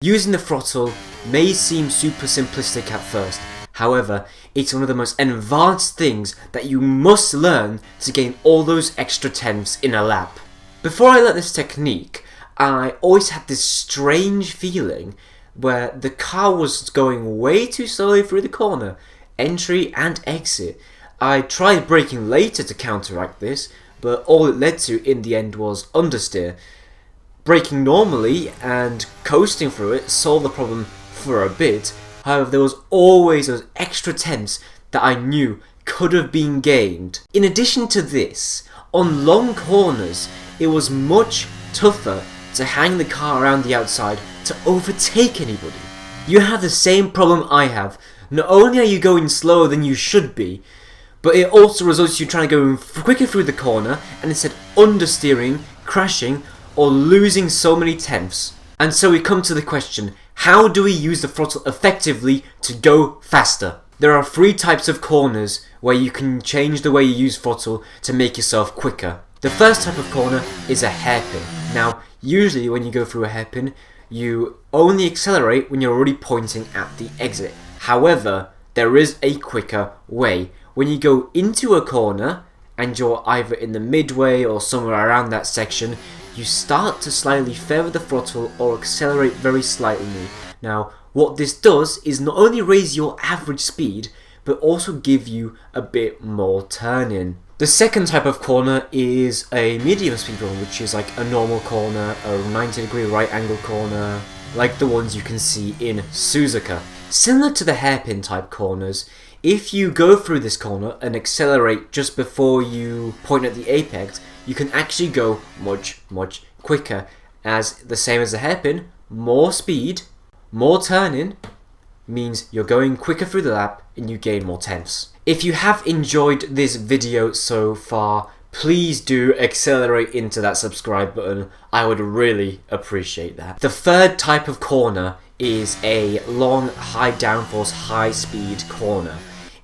Using the throttle may seem super simplistic at first, however, it's one of the most advanced things that you must learn to gain all those extra tenths in a lap. Before I learned this technique, I always had this strange feeling where the car was going way too slowly through the corner, entry and exit. I tried braking later to counteract this, but all it led to in the end was understeer. Braking normally and coasting through it solved the problem for a bit, however there was always those extra tenths that I knew could have been gained. In addition to this, on long corners it was much tougher to hang the car around the outside to overtake anybody. You have the same problem I have. Not only are you going slower than you should be, but it also results in you trying to go quicker through the corner and instead understeering, crashing, or losing so many tenths. And so we come to the question, how do we use the throttle effectively to go faster? There are 3 types of corners where you can change the way you use throttle to make yourself quicker. The first type of corner is a hairpin. Now, usually when you go through a hairpin, you only accelerate when you're already pointing at the exit. However, there is a quicker way. When you go into a corner and you're either in the midway or somewhere around that section, you start to slightly feather the throttle or accelerate very slightly. Now, what this does is not only raise your average speed, but also give you a bit more turn-in. The second type of corner is a medium speed one, which is like a normal corner, a 90-degree right angle corner, like the ones you can see in Suzuka. Similar to the hairpin type corners, if you go through this corner and accelerate just before you point at the apex, you can actually go much quicker, as the same as the hairpin, more speed, more turn-in, means you're going quicker through the lap and you gain more tenths. If you have enjoyed this video so far, please do accelerate into that subscribe button. I would really appreciate that. The third type of corner is a long, high downforce, high speed corner.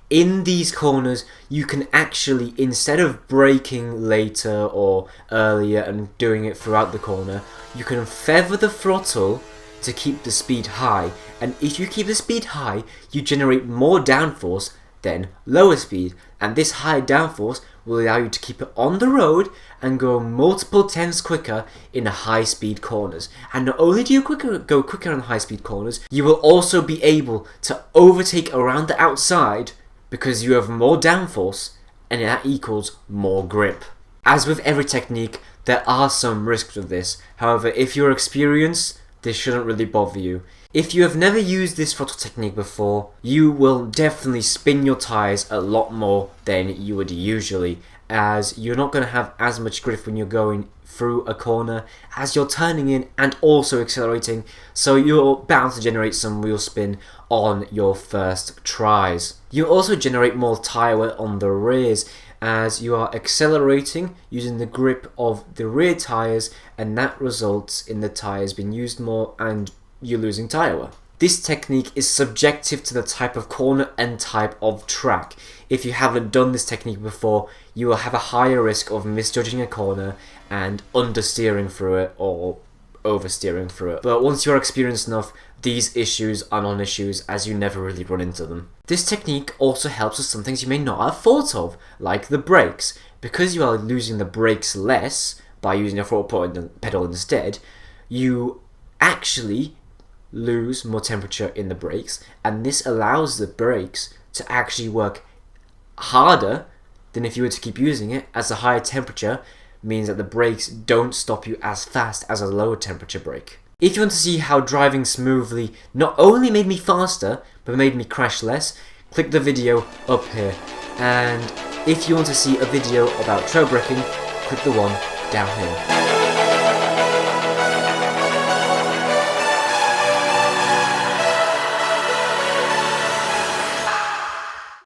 In these corners, you can actually, instead of braking later or earlier and doing it throughout the corner, you can feather the throttle to keep the speed high. And if you keep the speed high, you generate more downforce than lower speed. And this high downforce will allow you to keep it on the road and go multiple tenths quicker in the high speed corners. And not only do you go quicker on the high speed corners, you will also be able to overtake around the outside because you have more downforce and that equals more grip. As with every technique, there are some risks with this. However, if you're experienced, this shouldn't really bother you. If you have never used this throttle technique before, you will definitely spin your tyres a lot more than you would usually, as you're not going to have as much grip when you're going through a corner as you're turning in and also accelerating, so you're bound to generate some wheel spin on your first tries. You also generate more tyre wear on the rears as you are accelerating using the grip of the rear tyres, and that results in the tyres being used more and you losing tyre wear. This technique is subjective to the type of corner and type of track. If you haven't done this technique before, you will have a higher risk of misjudging a corner and understeering through it or oversteering through it. But once you're experienced enough, these issues are non-issues as you never really run into them. This technique also helps with some things you may not have thought of, like the brakes. Because you are losing the brakes less by using a throttle pedal instead, you actually lose more temperature in the brakes, and this allows the brakes to actually work harder than if you were to keep using it, as the higher temperature means that the brakes don't stop you as fast as a lower temperature brake. If you want to see how driving smoothly not only made me faster, but made me crash less, click the video up here. And if you want to see a video about trail braking, click the one down here.